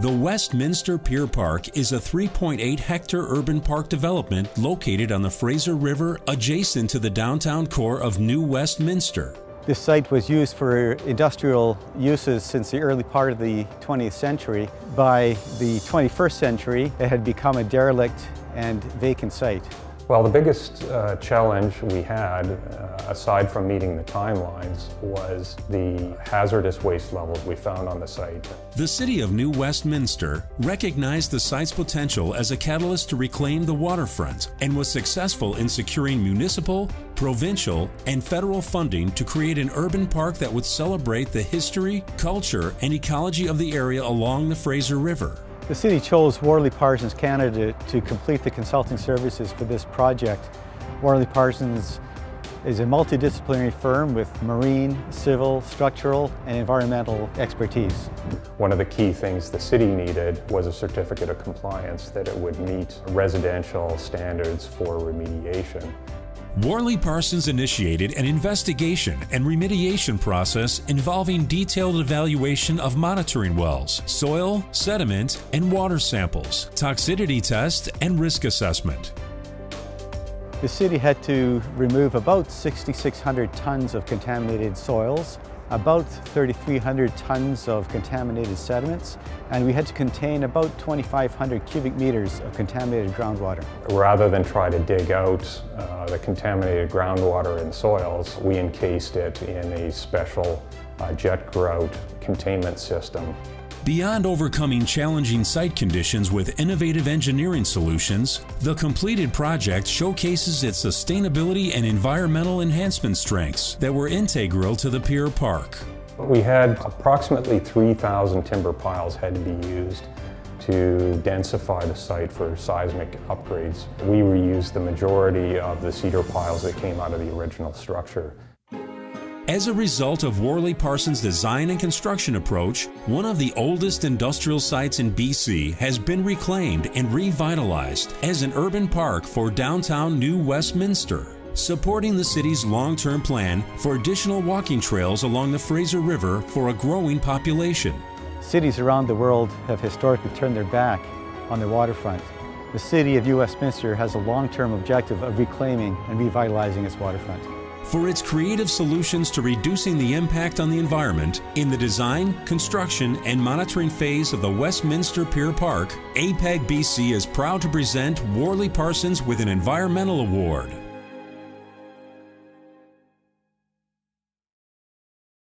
The Westminster Pier Park is a 3.8-hectare urban park development located on the Fraser River adjacent to the downtown core of New Westminster. This site was used for industrial uses since the early part of the 20th century. By the 21st century, it had become a derelict and vacant site. Well, the biggest challenge we had, aside from meeting the timelines, was the hazardous waste levels we found on the site. The City of New Westminster recognized the site's potential as a catalyst to reclaim the waterfront and was successful in securing municipal, provincial, and federal funding to create an urban park that would celebrate the history, culture, and ecology of the area along the Fraser River. The City chose WorleyParsons Canada to complete the consulting services for this project. WorleyParsons is a multidisciplinary firm with marine, civil, structural, and environmental expertise. One of the key things the city needed was a certificate of compliance that it would meet residential standards for remediation. WorleyParsons initiated an investigation and remediation process involving detailed evaluation of monitoring wells, soil, sediment, and water samples, toxicity test, and risk assessment. The city had to remove about 6,600 tons of contaminated soils, about 3,300 tons of contaminated sediments, and we had to contain about 2,500 cubic meters of contaminated groundwater. Rather than try to dig out the contaminated groundwater and soils, we encased it in a special jet grout containment system. Beyond overcoming challenging site conditions with innovative engineering solutions, the completed project showcases its sustainability and environmental enhancement strengths that were integral to the Pier Park. We had approximately 3,000 timber piles had to be used to densify the site for seismic upgrades. We reused the majority of the cedar piles that came out of the original structure. As a result of WorleyParsons' design and construction approach, one of the oldest industrial sites in BC has been reclaimed and revitalized as an urban park for downtown New Westminster, supporting the city's long-term plan for additional walking trails along the Fraser River for a growing population. Cities around the world have historically turned their back on their waterfront. The City of New Westminster has a long-term objective of reclaiming and revitalizing its waterfront. For its creative solutions to reducing the impact on the environment in the design, construction, and monitoring phase of the Westminster Pier Park, APEGBC is proud to present WorleyParsons with an environmental award.